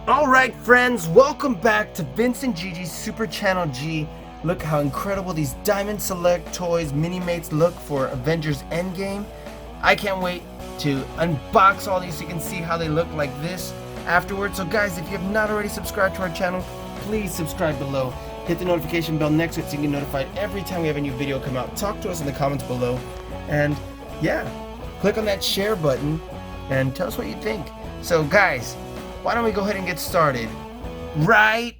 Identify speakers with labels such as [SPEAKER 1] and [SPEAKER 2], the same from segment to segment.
[SPEAKER 1] Alright friends, welcome back to Vince and Gigi's Super Channel G. Look how incredible these Diamond Select Toys Minimates look for Avengers Endgame. I can't wait to unbox all these so you can see how they look like this afterwards. So guys, if you have not already subscribed to our channel, please subscribe below. Hit the notification bell next to it so you can get notified every time we have a new video come out. Talk to us in the comments below. And yeah, click on that share button and tell us what you think. So guys, why don't we go ahead and get started right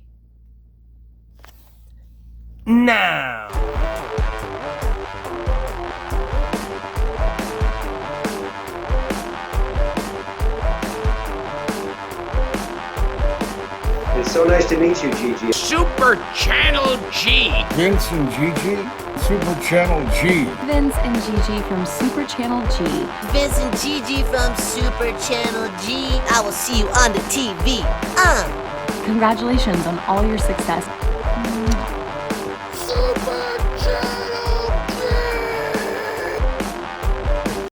[SPEAKER 1] now?
[SPEAKER 2] It's so nice to meet you, Gigi.
[SPEAKER 3] Super Channel G.
[SPEAKER 4] Vince and Gigi, Super Channel G.
[SPEAKER 5] Vince and Gigi from Super Channel G.
[SPEAKER 6] Vince and Gigi from Super Channel G. I will see you on the TV.
[SPEAKER 5] Congratulations on all your success.
[SPEAKER 4] Super Channel G.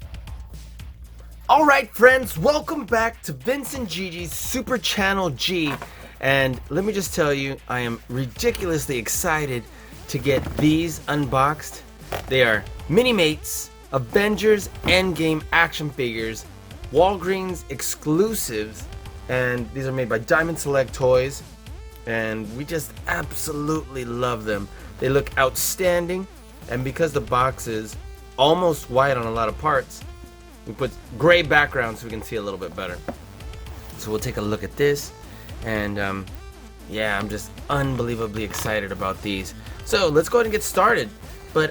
[SPEAKER 1] Alright friends, welcome back to Vince and Gigi's Super Channel G. And let me just tell you, I am ridiculously excited to get these unboxed. They are Minimates Avengers Endgame action figures, Walgreens exclusives, and these are made by Diamond Select Toys, and we just absolutely love them. They look outstanding, and because the box is almost white on a lot of parts, we put gray background so we can see a little bit better. So we'll take a look at this. And yeah, I'm just unbelievably excited about these. So let's go ahead and get started. But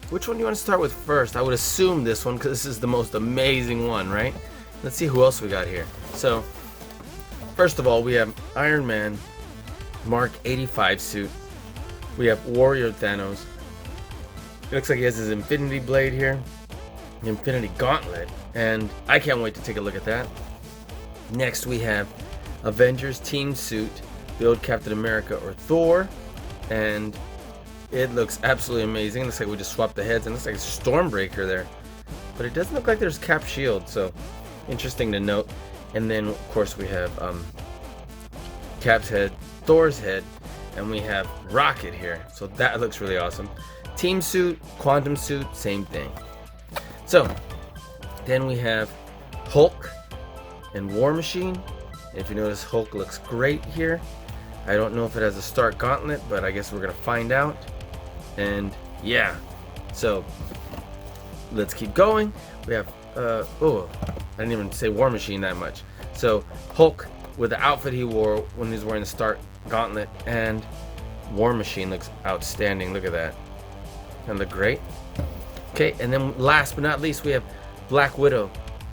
[SPEAKER 1] which one do you want to start with first? I would assume this one because this is the most amazing one, right? Let's see who else we got here. So first of all, we have Iron Man Mark 85 suit. We have Warrior Thanos. It looks like he has his Infinity Blade here, the Infinity Gauntlet, and I can't wait to take a look at that. Next we have Avengers team suit, the old Captain America or Thor, and it looks absolutely amazing. Looks like we just swapped the heads, and looks like a Stormbreaker there, but it doesn't look like there's Cap shield, so interesting to note. And then of course we have Cap's head, Thor's head, and we have Rocket here, so that looks really awesome. Team suit, Quantum suit, same thing. So then we have Hulk and War Machine. If you notice, Hulk looks great here. I don't know if it has a Stark Gauntlet, but I guess we're gonna find out. And yeah, so let's keep going. We have oh, I didn't even say War Machine that much. So Hulk with the outfit he wore when he was wearing the Stark Gauntlet, and War Machine looks outstanding. Look at that, and look great. Okay, and then last but not least, we have Black Widow,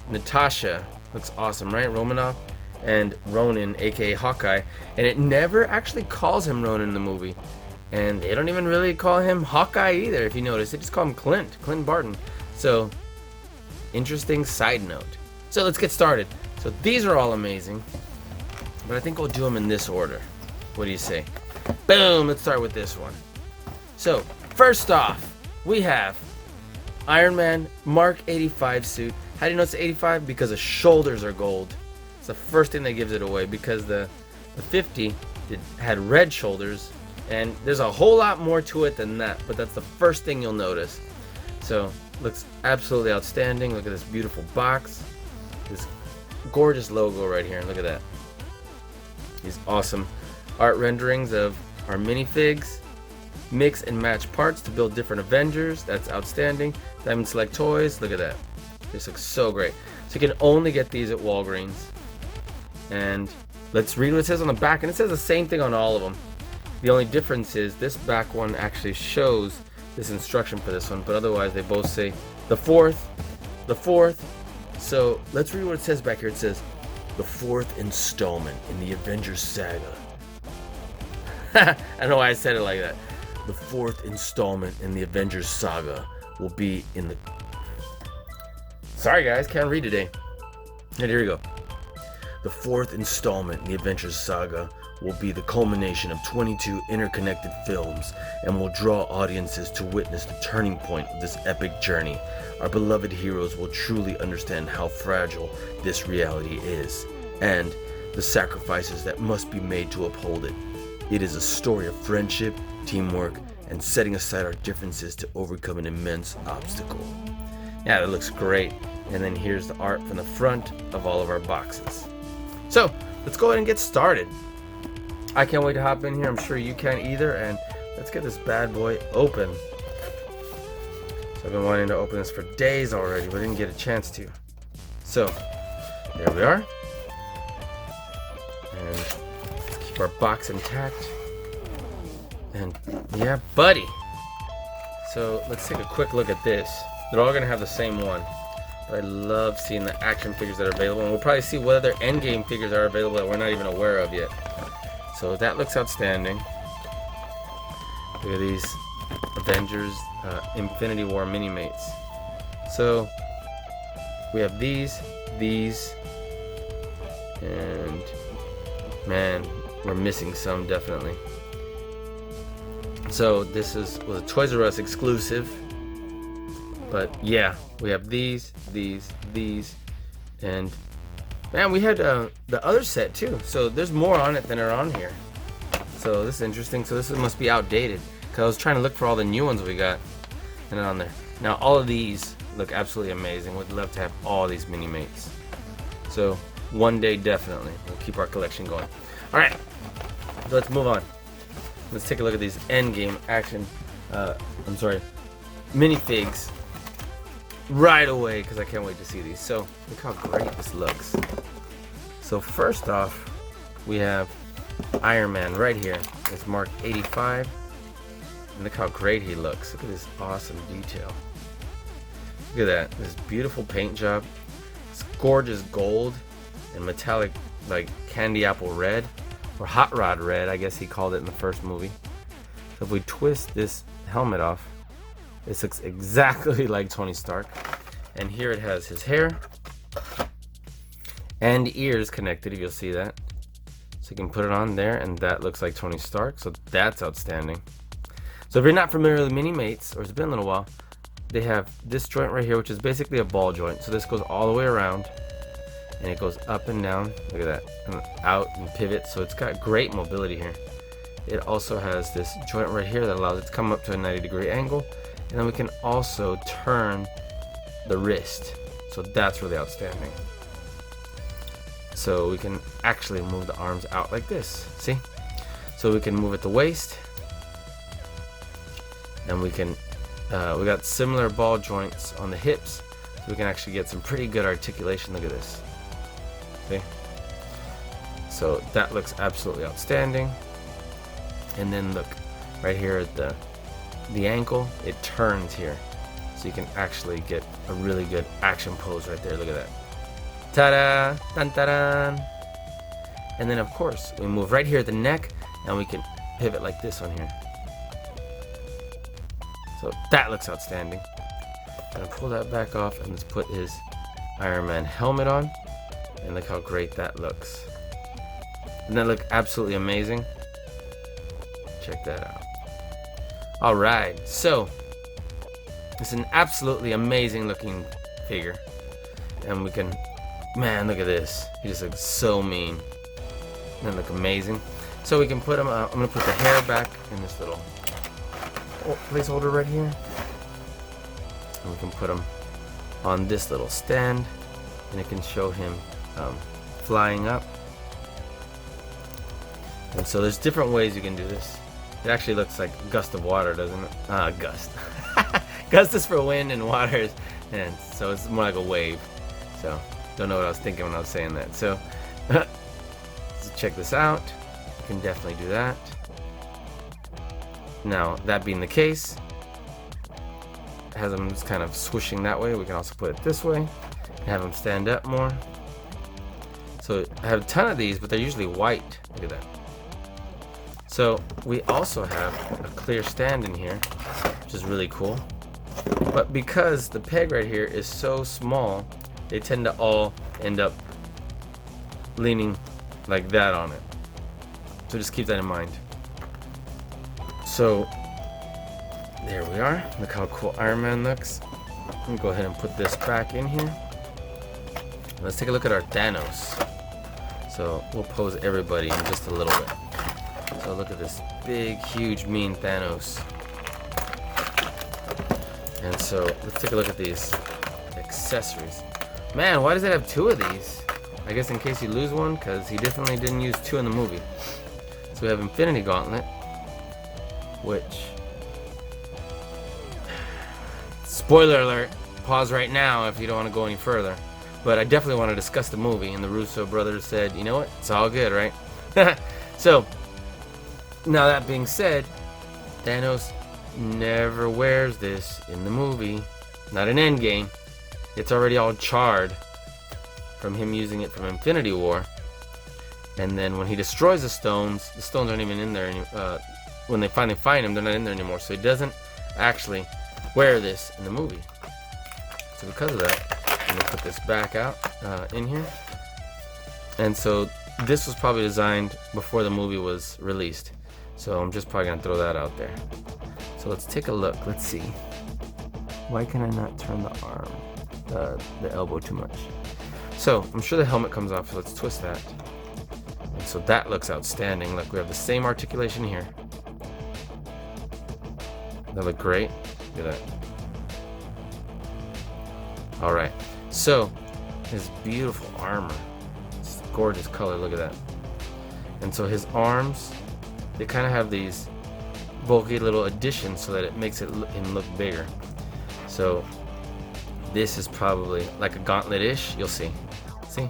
[SPEAKER 1] Natasha. Looks awesome, right? Romanoff. And Ronan, aka Hawkeye, and it never actually calls him Ronan in the movie, and they don't even really call him Hawkeye either. If you notice, they just call him Clint Barton. So interesting side note. So let's get started. So these are all amazing, but I think we'll do them in this order. What do you say? Boom, let's start with this one. So first off, we have Iron Man Mark 85 suit. How do you know it's 85? Because the shoulders are gold. The first thing that gives it away, because the 50 had red shoulders, and there's a whole lot more to it than that, but that's the first thing you'll notice. So looks absolutely outstanding. Look at this beautiful box, this gorgeous logo right here. Look at that, these awesome art renderings of our minifigs. Mix and match parts to build different Avengers. That's outstanding. Diamond Select Toys. Look at that, this looks so great. So you can only get these at Walgreens. And let's read what it says on the back, and it says the same thing on all of them. The only difference is this back one actually shows this instruction for this one, but otherwise they both say the fourth. So let's read what it says back here. It says the fourth installment in the Avengers saga. I don't know why I said it like that. The fourth installment in the Avengers saga will be in the... Sorry guys, can't read today. And here we go. The fourth installment in the Avengers saga will be the culmination of 22 interconnected films and will draw audiences to witness the turning point of this epic journey. Our beloved heroes will truly understand how fragile this reality is, and the sacrifices that must be made to uphold it. It is a story of friendship, teamwork, and setting aside our differences to overcome an immense obstacle. Yeah, that looks great. And then here's the art from the front of all of our boxes. So let's go ahead and get started. I can't wait to hop in here. I'm sure you can either. And let's get this bad boy open. So I've been wanting to open this for days already, but didn't get a chance to. So there we are. And let's keep our box intact. And yeah, buddy. So let's take a quick look at this. They're all gonna have the same one. But I love seeing the action figures that are available, and we'll probably see what other endgame figures are available that we're not even aware of yet. So that looks outstanding. Look at these Avengers Infinity War Minimates. So we have these, and man, we're missing some definitely. So this was a Toys R Us exclusive. But yeah, we have these, and man, we had the other set too. So there's more on it than are on here. So this is interesting. So this must be outdated, because I was trying to look for all the new ones we got, and on there. Now all of these look absolutely amazing. Would love to have all these Minimates. So one day definitely, we'll keep our collection going. All right, so let's move on. Let's take a look at these endgame action. Minifigs. Right away, because I can't wait to see these. So look how great this looks. So first off, we have Iron Man right here. It's marked 85. And look how great he looks. Look at this awesome detail. Look at that. This beautiful paint job. It's gorgeous gold and metallic, like candy apple red, or hot rod red, I guess he called it in the first movie. So if we twist this helmet off, this looks exactly like Tony Stark. And here it has his hair and ears connected, if you'll see that. So you can put it on there, and that looks like Tony Stark. So that's outstanding. So if you're not familiar with Minimates, or it's been a little while, they have this joint right here, which is basically a ball joint. So this goes all the way around, and it goes up and down. Look at that. And out and pivot. So it's got great mobility here. It also has this joint right here that allows it to come up to a 90-degree angle. And then we can also turn the wrist. So that's really outstanding. So we can actually move the arms out like this. See? So we can move at the waist. And we can, we got similar ball joints on the hips. So we can actually get some pretty good articulation. Look at this. See? So that looks absolutely outstanding. And then look, right here at the ankle, it turns here, so you can actually get a really good action pose right there. Look at that. Ta-da! Dun-ta-da! And then of course we move right here at the neck, and we can pivot like this on here. So that looks outstanding. I'm gonna pull that back off, and let's put his Iron Man helmet on, and look how great that looks. Doesn't that look absolutely amazing? Check that out. Alright, so it's an absolutely amazing looking figure. And we can, man, look at this. He just looks so mean. Doesn't look amazing. So we can put him, I'm going to put the hair back in this little placeholder right here. And we can put him on this little stand. And it can show him flying up. And so there's different ways you can do this. It actually looks like a gust of water, doesn't it? Gust. Gust is for wind, and water, and so it's more like a wave. So don't know what I was thinking when I was saying that. So let's check this out. You can definitely do that. Now, that being the case, has them just kind of swooshing that way. We can also put it this way and have them stand up more. So I have a ton of these, but they're usually white. Look at that. So we also have a clear stand in here, which is really cool. But because the peg right here is so small, they tend to all end up leaning like that on it. So just keep that in mind. So there we are. Look how cool Iron Man looks. Let me go ahead and put this back in here. Let's take a look at our Thanos. So we'll pose everybody in just a little bit. So look at this big, huge, mean Thanos. And so let's take a look at these accessories. Man, why does it have 2 of these? I guess in case you lose one, because he definitely didn't use 2 in the movie. So we have Infinity Gauntlet, which, spoiler alert, pause right now if you don't want to go any further. But I definitely want to discuss the movie, and the Russo brothers said, you know what, it's all good, right? So, now that being said, Thanos never wears this in the movie, not in Endgame. It's already all charred from him using it from Infinity War. And then when he destroys the stones aren't even in there anymore. When they finally find him, they're not in there anymore. So he doesn't actually wear this in the movie. So because of that, I'm gonna put this back out in here. And so this was probably designed before the movie was released. So I'm just probably gonna throw that out there. So let's take a look. Let's see. Why can I not turn the arm, the elbow too much? So I'm sure the helmet comes off. So let's twist that. And so that looks outstanding. Look, we have the same articulation here. That look great. Look at that. All right. So his beautiful armor. It's a gorgeous color. Look at that. And so his arms, they kind of have these bulky little additions so that it makes him look bigger. So this is probably like a gauntlet-ish. You'll see. See?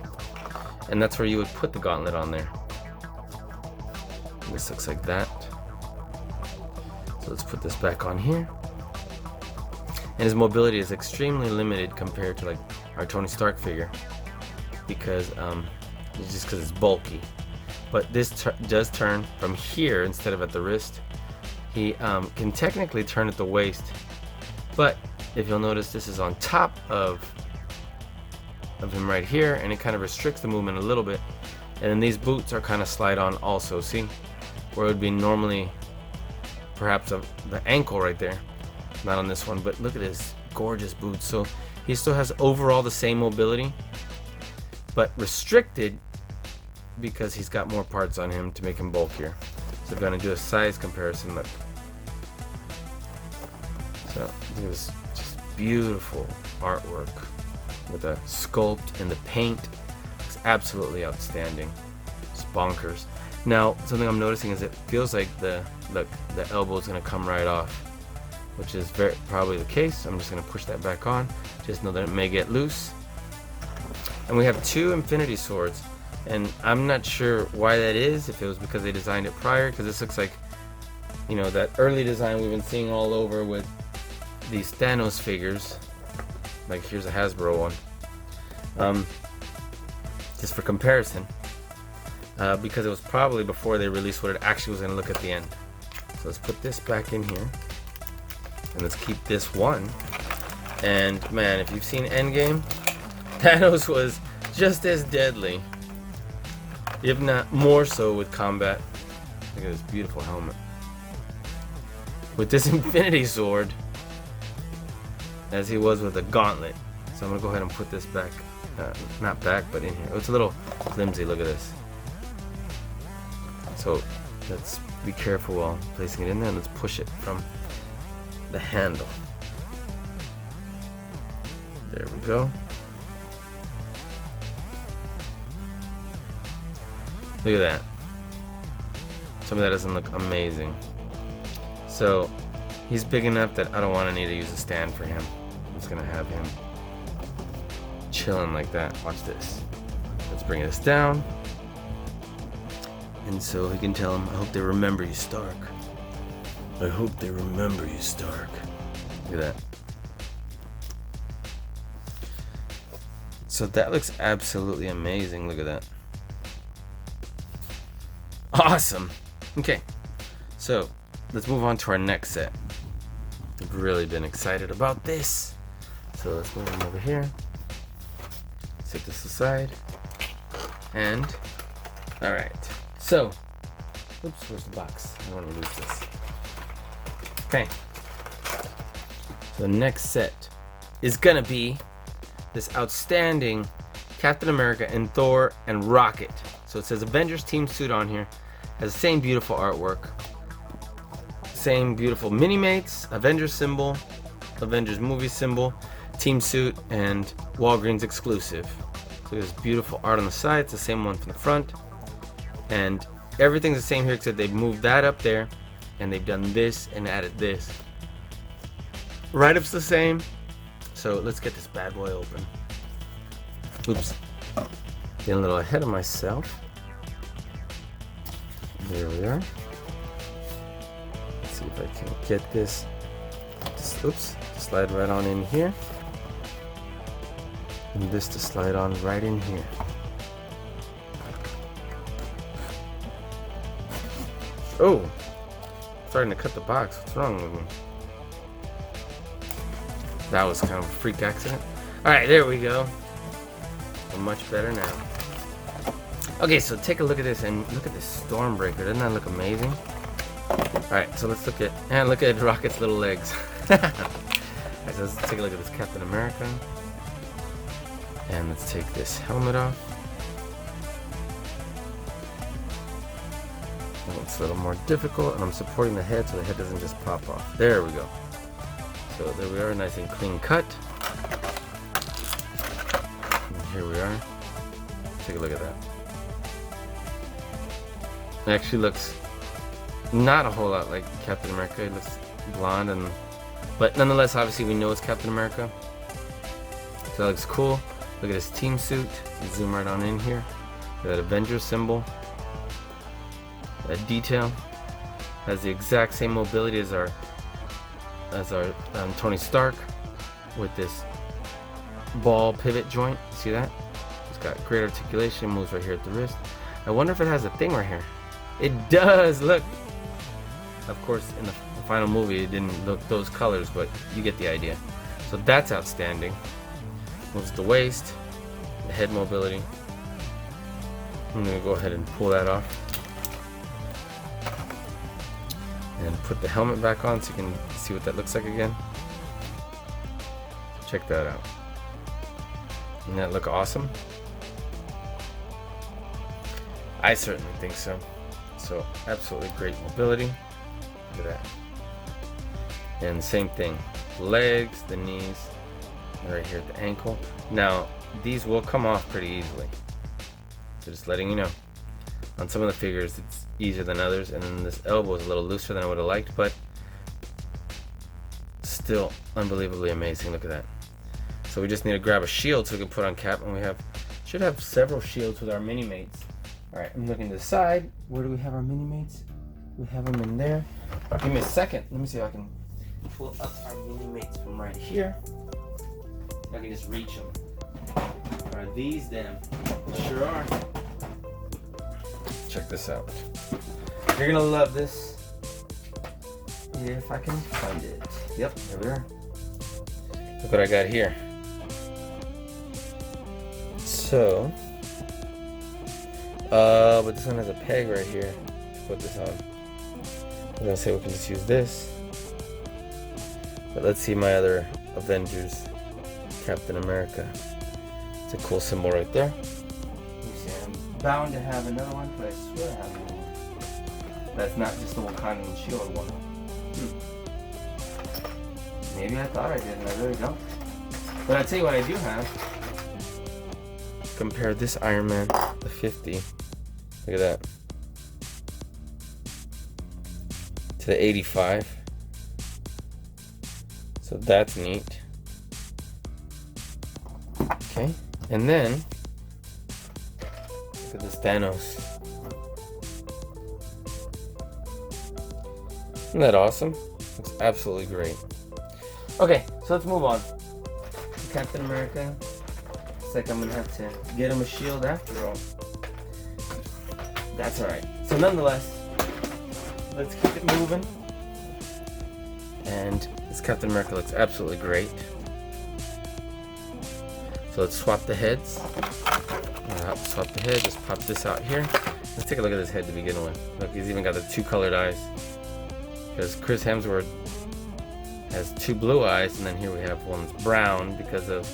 [SPEAKER 1] And that's where you would put the gauntlet on there. This looks like that. So let's put this back on here. And his mobility is extremely limited compared to like our Tony Stark figure, because it's just because it's bulky. But this does turn from here instead of at the wrist. He can technically turn at the waist, but if you'll notice, this is on top of him right here, and it kind of restricts the movement a little bit. And then these boots are kind of slide on also. See, where it would be normally perhaps the ankle right there, not on this one. But look at his gorgeous boots. So he still has overall the same mobility, but restricted because he's got more parts on him to make him bulkier. So we're going to do a size comparison. Look. So look at this just beautiful artwork with the sculpt and the paint. It's absolutely outstanding. It's bonkers. Now, something I'm noticing is it feels like the elbow is going to come right off, which is probably the case. I'm just going to push that back on. Just know that it may get loose. And we have 2 Infinity Swords. And I'm not sure why that is, if it was because they designed it prior, because this looks like, you know, that early design we've been seeing all over with these Thanos figures. Like here's a Hasbro one. Just for comparison. Because it was probably before they released what it actually was going to look at the end. So let's put this back in here. And let's keep this one. And man, if you've seen Endgame, Thanos was just as deadly, if not more so, with combat. Look at this beautiful helmet. With this Infinity Sword, as he was with the gauntlet. So I'm going to go ahead and put this back. Not back, but in here. Oh, it's a little flimsy. Look at this. So let's be careful while placing it in there. And let's push it from the handle. There we go. Look at that. Some of that doesn't look amazing. So he's big enough that I don't want to need to use a stand for him. I'm just gonna have him chilling like that. Watch this. Let's bring this down. And so he can tell him, I hope they remember you, Stark. I hope they remember you, Stark. Look at that. So that looks absolutely amazing. Look at that. Awesome. Okay, so let's move on to our next set. I've really been excited about this. So let's move him over here. Set this aside. And, all right. So, oops, where's the box? I don't want to lose this. Okay. So the next set is gonna be this outstanding Captain America and Thor and Rocket So it says Avengers team suit on here. Has the same beautiful artwork. Same beautiful Minimates, Avengers symbol, Avengers movie symbol, team suit, and Walgreens exclusive. So there's beautiful art on the side. It's the same one from the front. And everything's the same here except they've moved that up there and they've done this and added this. Write-up's the same. So let's get this bad boy open. Oops. Getting a little ahead of myself. There we are. Let's see if I can get this. Oops. To slide right on in here. And this to slide on right in here. Oh, starting to cut the box. What's wrong with me? That was kind of a freak accident. Alright, there we go. I'm much better now. Okay, so take a look at this and look at this Stormbreaker. Doesn't that look amazing? Alright, so let's look at Rocket's little legs. Alright, so let's take a look at this Captain America. And let's take this helmet off. It's a little more difficult, and I'm supporting the head so the head doesn't just pop off. There we go. So there we are, nice and clean cut. And here we are. Take a look at that. It actually looks not a whole lot like Captain America. It looks blonde, but nonetheless, obviously we know it's Captain America. So that looks cool. Look at his team suit. Zoom right on in here. Look at that Avengers symbol. That detail has the exact same mobility as our Tony Stark with this ball pivot joint. See that? It's got great articulation. Moves right here at the wrist. I wonder if it has a thing right here. It does. Look. Of course, in the final movie, it didn't look those colors, but you get the idea. So that's outstanding. Moves the waist, the head mobility. I'm gonna go ahead and pull that off. And put the helmet back on so you can see what that looks like again. Check that out. Doesn't that look awesome? I certainly think so. So absolutely great mobility. Look at that. And same thing. Legs, the knees, and right here at the ankle. Now, these will come off pretty easily. So just letting you know. On some of the figures, it's easier than others, and then this elbow is a little looser than I would have liked, but still unbelievably amazing. Look at that. So we just need to grab a shield so we can put on Cap, and we should have several shields with our Minimates. All right, I'm looking to the side. Where do we have our Minimates? We have them in there. Give me a second. Let me see if I can pull up our Minimates from right here. I can just reach them. Are these them? Sure are. Check this out. You're gonna love this. If I can find it. Yep, there we are. Look what I got here. So, but this one has a peg right here to put this on. I'm gonna say we can just use this. But let's see my other Avengers, Captain America. It's a cool symbol right there. Bound to have another one, but I swear I have another one. That's not just the Wakandan shield one. Maybe I thought I did, and I really don't. But I'll tell you what I do have. Compare this Iron Man, the 50. Look at that. To the 85. So that's neat. Okay, and then look at this Thanos. Isn't that awesome? Looks absolutely great. Okay, so let's move on. Captain America. Looks like I'm gonna have to get him a shield after all. That's alright. So nonetheless, let's keep it moving. And this Captain America looks absolutely great. So let's swap the heads. Swap the head, just pop this out here. Let's take a look at this head to begin with. Look, he's even got the two colored eyes. Because Chris Hemsworth has two blue eyes, and then here we have one brown because of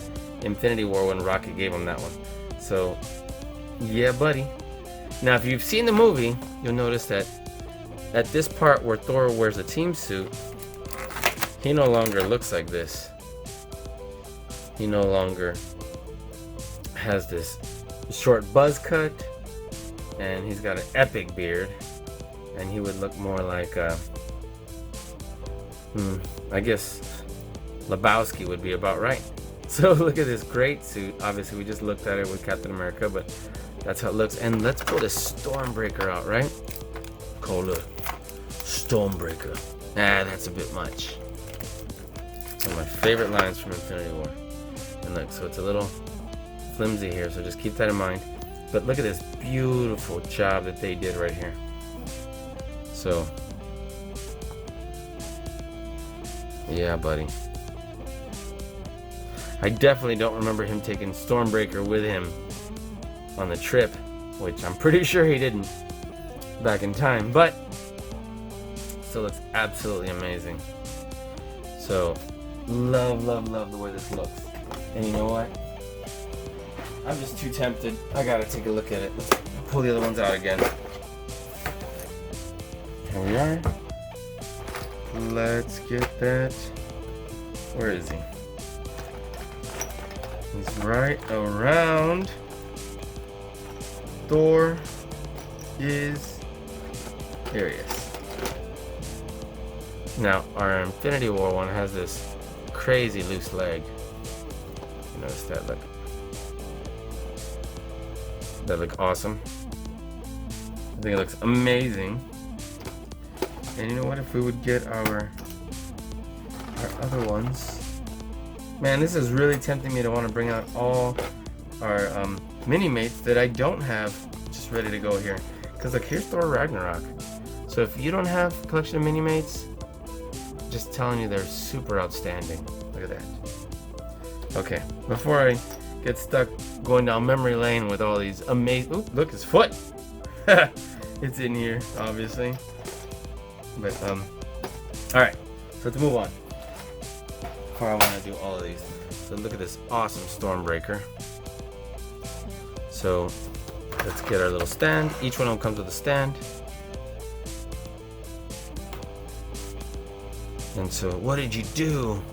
[SPEAKER 1] Infinity War when Rocket gave him that one. So, yeah, buddy. Now, if you've seen the movie, you'll notice that at this part where Thor wears a team suit, he no longer looks like this. He no longer has this short buzz cut, and he's got an epic beard, and he would look more like, I guess Lebowski would be about right. So look at this great suit. Obviously, we just looked at it with Captain America, but that's how it looks. And let's pull this Stormbreaker out, right? Call it Stormbreaker. That's a bit much. One of my favorite lines from Infinity War. And look, so it's a little flimsy here, so just keep that in mind. But look at this beautiful job that they did right here. So, yeah, buddy. I definitely don't remember him taking Stormbreaker with him on the trip, which I'm pretty sure he didn't back in time, but still looks absolutely amazing. So, love the way this looks. And you know what? I'm just too tempted. I gotta take a look at it. Let's pull the other ones out again. Here we are. Let's get that. Where is he? He's right around. Thor is. There he is. Now, our Infinity War one has this crazy loose leg. You notice that? Look. That looks awesome. I think it looks amazing. And you know what? If we would get our other ones. Man, this is really tempting me to want to bring out all our Minimates that I don't have just ready to go here. Because look, here's Thor Ragnarok. So if you don't have a collection of Minimates, just telling you they're super outstanding. Look at that. Okay, before I get stuck going down memory lane with all these amazing... Ooh, look, his foot! It's in here, obviously. But, alright, so let's move on. Before I want to do all of these. So look at this awesome Stormbreaker. So, let's get our little stand. Each one of them comes with a stand. And so, what did you do?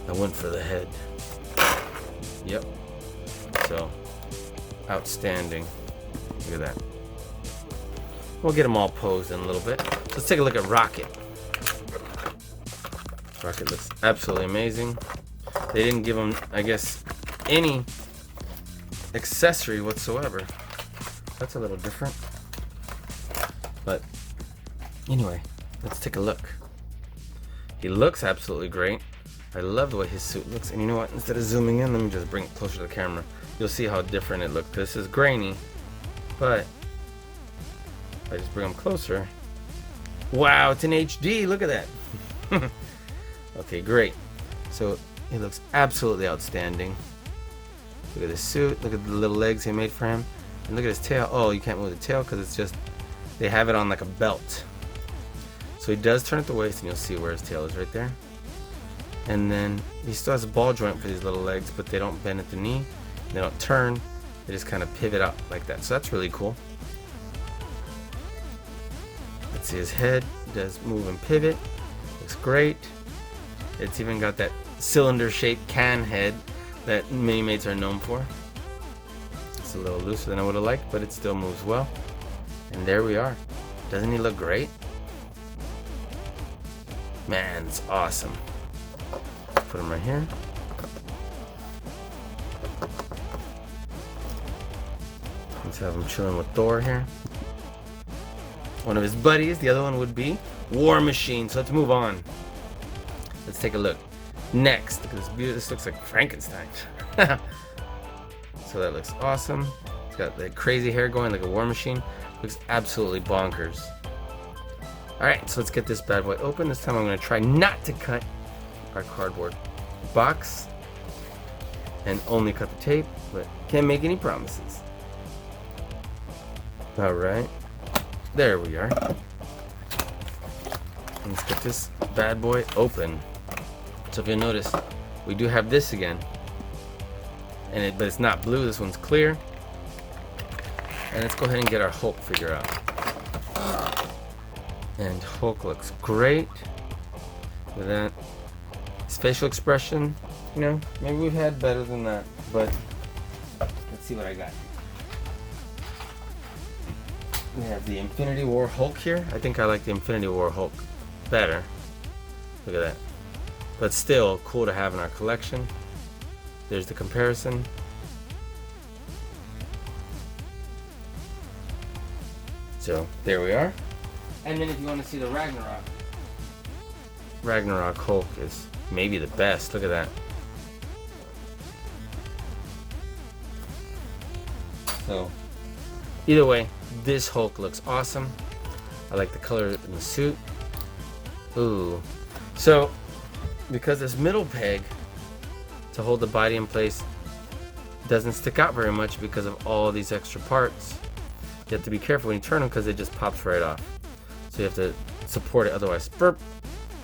[SPEAKER 1] I went for the head. Yep. So, outstanding. Look at that. We'll get them all posed in a little bit. Let's take a look at Rocket. Rocket looks absolutely amazing. They didn't give him, I guess, any accessory whatsoever. That's a little different. But, anyway, let's take a look. He looks absolutely great. I love the way his suit looks. And you know what? Instead of zooming in, let me just bring it closer to the camera. You'll see how different it looks. This is grainy, but if I just bring him closer. Wow, it's in HD. Look at that. Okay, great. So he looks absolutely outstanding. Look at his suit. Look at the little legs he made for him. And look at his tail. Oh, you can't move the tail because it's just, they have it on like a belt. So he does turn at the waist, and you'll see where his tail is right there. And then he still has a ball joint for these little legs, but they don't bend at the knee. They don't turn. They just kind of pivot up like that. So that's really cool. Let's see, his head does move and pivot. Looks great. It's even got that cylinder-shaped can head that Minimates are known for. It's a little looser than I would have liked, but it still moves well. And there we are. Doesn't he look great? Man, it's awesome. Put him right here. Let's have him chilling with Thor here. One of his buddies, the other one would be War Machine. So let's move on. Let's take a look. Next, look at this beauty. This looks like Frankenstein. So that looks awesome. It's got the crazy hair going like a War Machine. Looks absolutely bonkers. Alright, so let's get this bad boy open. This time I'm going to try not to cut our cardboard box and only cut the tape, but can't make any promises. Alright, there we are. Let's get this bad boy open. So if you'll notice, we do have this again, but it's not blue. This one's clear, And let's go ahead and get our Hulk figure out. And Hulk looks great. With that. His facial expression, you know, maybe we've had better than that, but let's see what I got. We have the Infinity War Hulk here. I think I like the Infinity War Hulk better. Look at that. But still cool to have in our collection. There's the comparison. So there we are. And then if you want to see the Ragnarok Hulk is maybe the best. Look at that. So either way, this Hulk looks awesome. I like the color in the suit. Ooh. So because this middle peg to hold the body in place doesn't stick out very much because of all these extra parts, you have to be careful when you turn them because it just pops right off. So you have to support it, otherwise burp,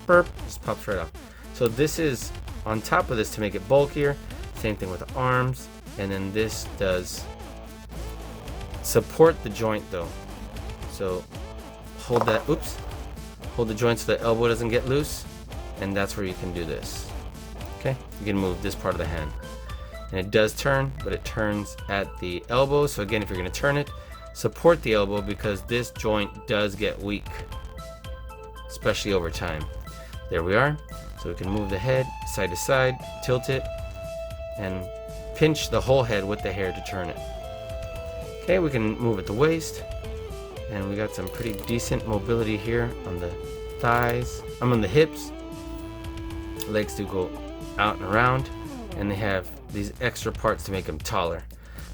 [SPEAKER 1] burp, just pops right off. So this is on top of this to make it bulkier. Same thing with the arms. And then this does support the joint though. So hold that, oops, hold the joint so the elbow doesn't get loose. And that's where you can do this. Okay, you can move this part of the hand. And it does turn, but it turns at the elbow. So again, if you're gonna turn it, support the elbow because this joint does get weak, especially over time. There we are. So we can move the head side to side, tilt it, and pinch the whole head with the hair to turn it. Okay, we can move at the waist, and we got some pretty decent mobility here on the thighs. I'm on the hips. Legs do go out and around, and they have these extra parts to make him taller.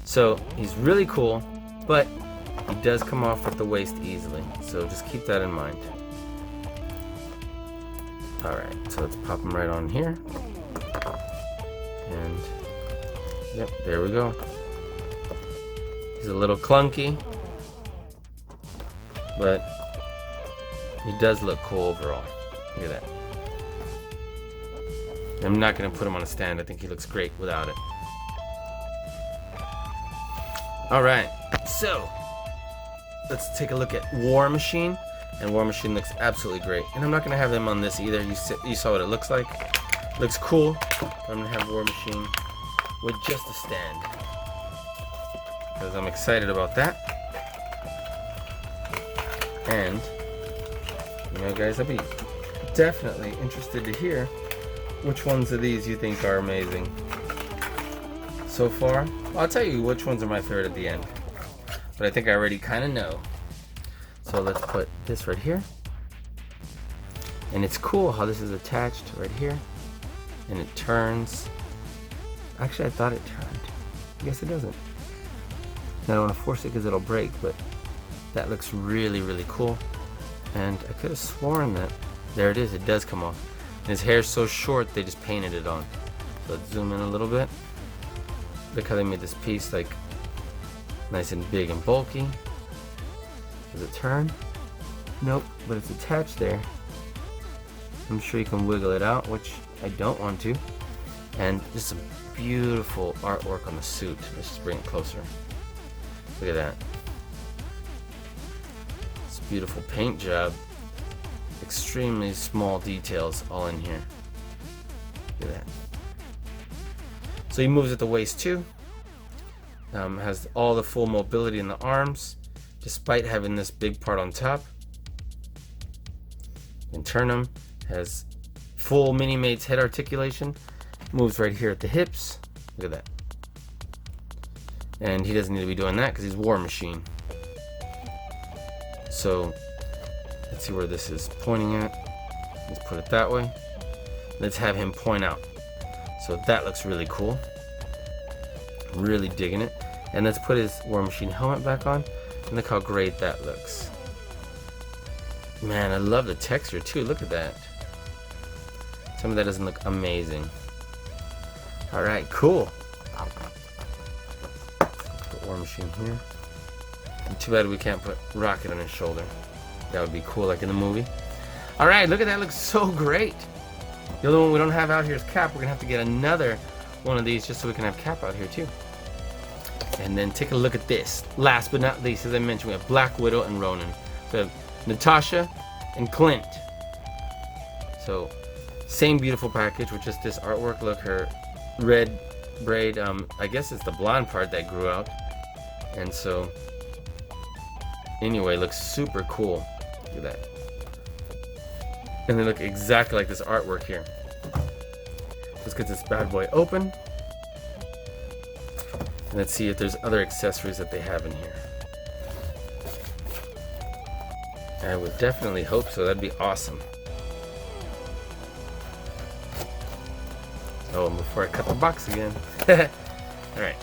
[SPEAKER 1] So he's really cool, but he does come off at the waist easily. So just keep that in mind. Alright, so let's pop him right on here. And yep, there we go. He's a little clunky, but he does look cool overall. Look at that. I'm not going to put him on a stand. I think he looks great without it. Alright, so let's take a look at War Machine. And War Machine looks absolutely great. And I'm not going to have him on this either. You saw what it looks like. Looks cool. I'm going to have War Machine with just a stand, because I'm excited about that. And, you know guys, I'd be definitely interested to hear which ones of these you think are amazing so far. I'll tell you which ones are my favorite at the end, but I think I already kind of know. So let's put this right here. And it's cool how this is attached right here, and it turns. Actually, I thought it turned. I guess it doesn't. I don't want to force it because it'll break, but that looks really, really cool. And I could have sworn that, there it is, it does come off. And his hair's so short, they just painted it on. So let's zoom in a little bit. Look how they made this piece like nice and big and bulky. Does it turn? Nope, but it's attached there. I'm sure you can wiggle it out, which I don't want to. And just some beautiful artwork on the suit. Let's just bring it closer. Look at that. It's a beautiful paint job. Extremely small details all in here. Look at that. So he moves at the waist too. Has all the full mobility in the arms, despite having this big part on top. You can turn him. Has full Minimates head articulation. Moves right here at the hips. Look at that. And he doesn't need to be doing that because he's War Machine. So let's see where this is pointing at. Let's put it that way. Let's have him point out. So that looks really cool. Really digging it. And let's put his War Machine helmet back on. And look how great that looks. Man, I love the texture too. Look at that. Some of that doesn't look amazing. Alright, cool. Put War Machine here. And too bad we can't put Rocket on his shoulder. That would be cool, like in the movie. Alright, look at that. Looks so great. The other one we don't have out here is Cap. We're going to have to get another one of these just so we can have Cap out here too. And then take a look at this. Last but not least, as I mentioned, we have Black Widow and Ronan. So we have Natasha and Clint. So same beautiful package with just this artwork. Look, her red braid, I guess it's the blonde part that grew out. And so anyway, looks super cool. Look at that. And they look exactly like this artwork here. Let's get this bad boy open. And let's see if there's other accessories that they have in here. I would definitely hope so. That'd be awesome. Oh, and before I cut the box again. Alright.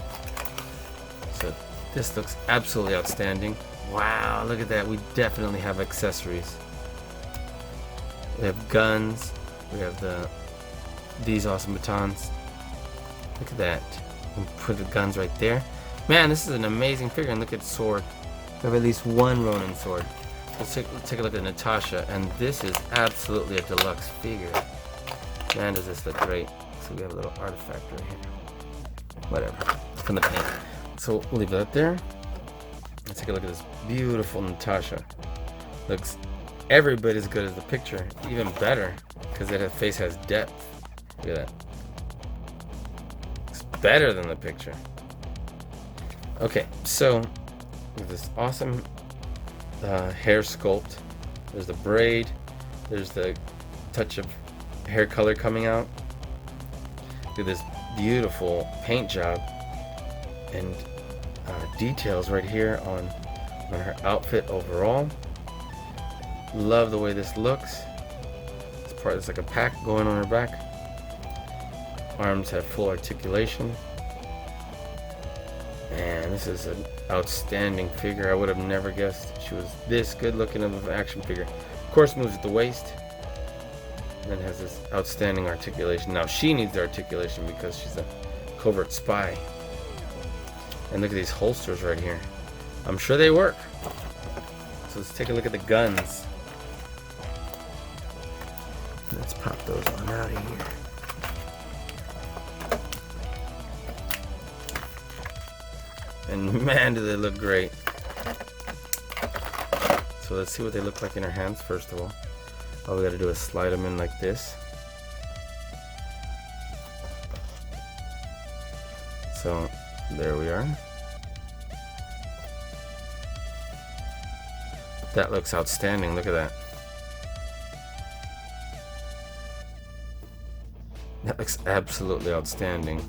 [SPEAKER 1] So this looks absolutely outstanding. Wow, look at that. We definitely have accessories. We have guns. We have these awesome batons. Look at that. We can put the guns right there. Man, this is an amazing figure. And look at sword. We have at least one Ronin sword. Let's take a look at Natasha. And this is absolutely a deluxe figure. Man, does this look great. So we have a little artifact right here. Whatever. From the paint. So we'll leave that there. Let's take a look at this beautiful Natasha. Looks every bit as good as the picture. Even better. Because her face has depth. Look at that. It's better than the picture. Okay, so with this awesome hair sculpt. There's the braid. There's the touch of hair color coming out. Look at this beautiful paint job and details right here on her outfit overall. Love the way this looks. This part is like a pack going on her back. Arms have full articulation. Man, this is an outstanding figure. I would have never guessed she was this good looking of an action figure. Of course, moves at the waist. And then has this outstanding articulation. Now she needs the articulation because she's a covert spy. And look at these holsters right here. I'm sure they work. So let's take a look at the guns. Let's pop those on out of here. And man, do they look great. So let's see what they look like in her hands first of all. All we gotta do is slide them in like this. So there we are. That looks outstanding. Look at that. That looks absolutely outstanding.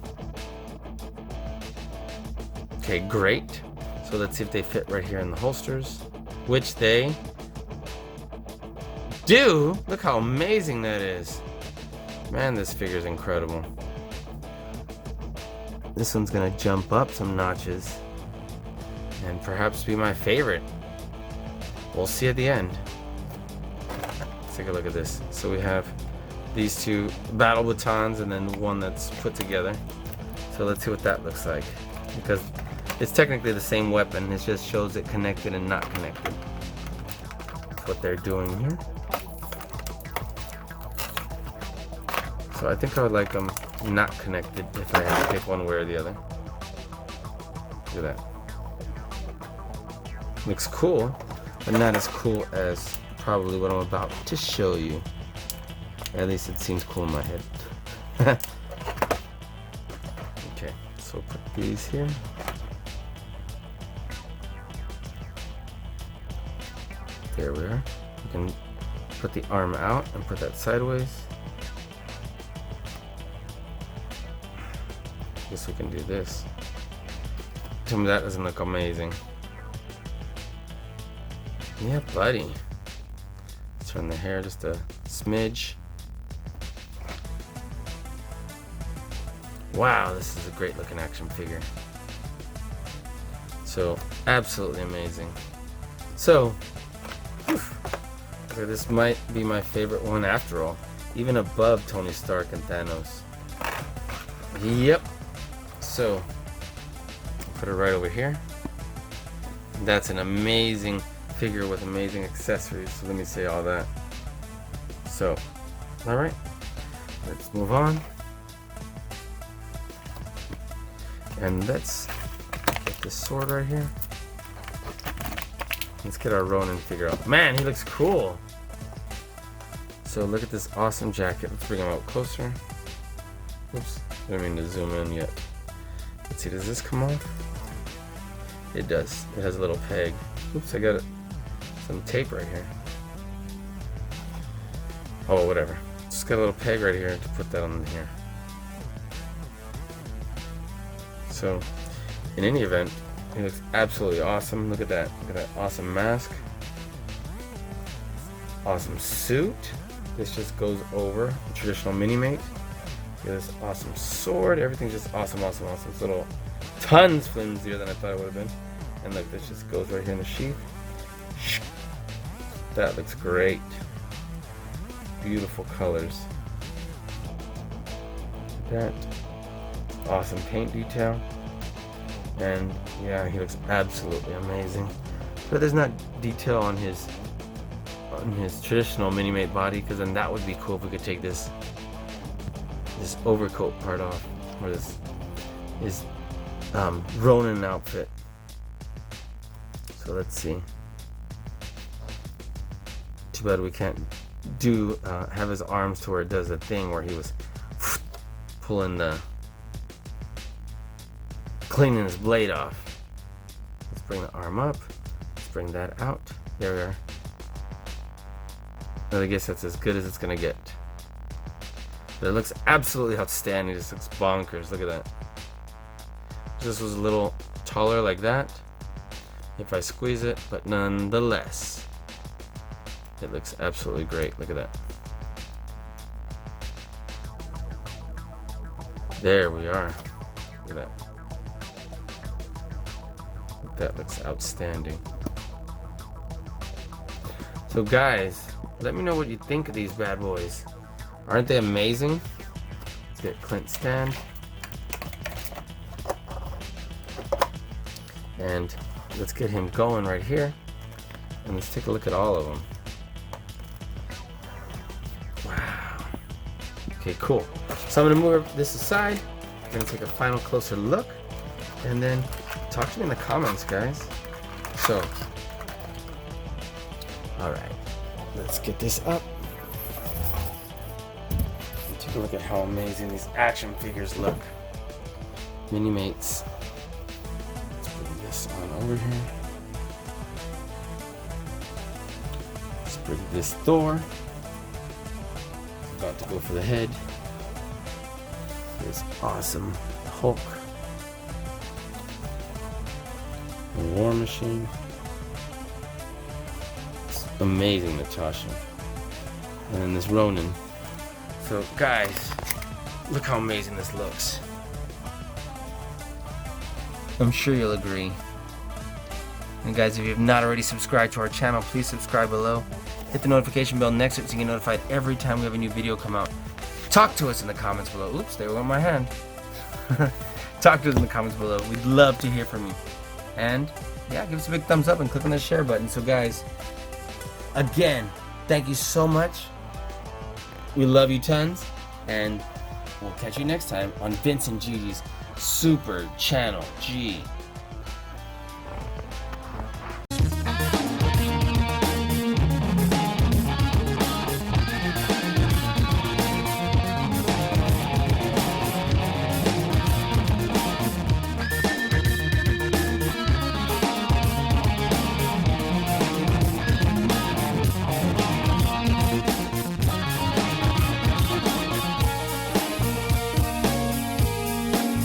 [SPEAKER 1] Okay, great. So let's see if they fit right here in the holsters, which they do. Look how amazing that is. Man, this figure is incredible. This one's gonna jump up some notches and perhaps be my favorite. We'll see at the end. Let's take a look at this. So we have these two battle batons and then one that's put together. So let's see what that looks like, because it's technically the same weapon. It just shows it connected and not connected. That's what they're doing here. So I think I would like them not connected if I had to pick one way or the other. Look at that. Looks cool, but not as cool as probably what I'm about to show you. At least it seems cool in my head. Okay, so put these here. There we are. You can put the arm out and put that sideways. Guess we can do this. Tell me that doesn't look amazing. Yeah, buddy. Let's turn the hair just a smidge. Wow, this is a great looking action figure. So, absolutely amazing. So, okay, this might be my favorite one after all. Even above Tony Stark and Thanos. Yep. So, put it right over here. That's an amazing figure with amazing accessories. So let me say all that. So, alright. Let's move on. And let's get Get this sword right here. Let's get our Ronin figure out. Man, he looks cool. So look at this awesome jacket. Let's bring him out closer. Oops, I don't mean to zoom in yet. Let's see, does this come off? It does. It has a little peg. Oops, I got some tape right here. Oh, whatever. Just got a little peg right here to put that on here. So, in any event, he looks absolutely awesome. Look at that. Look at that awesome mask. Awesome suit. This just goes over a traditional Minimate. Get this awesome sword. Everything's just awesome, awesome, awesome. It's a little tons flimsier than I thought it would have been. And look, this just goes right here in the sheath. That looks great. Beautiful colors. That awesome paint detail. And yeah, he looks absolutely amazing. But there's not detail on his traditional Minimate body, because then that would be cool if we could take this overcoat part off, or his Ronin outfit. So let's see. Too bad we can't have his arms to where it does the thing where he was cleaning his blade off. Let's bring the arm up. Let's bring that out. There we are. But I guess that's as good as it's gonna get. But it looks absolutely outstanding. It just looks bonkers. Look at that. If this was a little taller like that, if I squeeze it, but nonetheless, it looks absolutely great. Look at that. There we are. Look at that. That looks outstanding. So guys, let me know what you think of these bad boys. Aren't they amazing? Let's get Clint's stand. And let's get him going right here. And let's take a look at all of them. Wow. Okay, cool. So I'm gonna move this aside. I'm gonna take a final closer look. And then talk to me in the comments, guys. So, alright. Let's get this up. Take a look at how amazing these action figures look. Minimates. Let's bring this on over here. Let's bring this Thor. About to go for the head. This awesome Hulk. The War Machine. It's amazing, Natasha. And then this Ronin. So guys, look how amazing this looks. I'm sure you'll agree. And guys, if you have not already subscribed to our channel, please subscribe below. Hit the notification bell next to it so you get notified every time we have a new video come out. Talk to us in the comments below. Oops, there went my hand. Talk to us in the comments below. We'd love to hear from you. And yeah, give us a big thumbs up and click on the share button. So guys, again, thank you so much. We love you tons, and we'll catch you next time on Vince and Gigi's Super Channel G.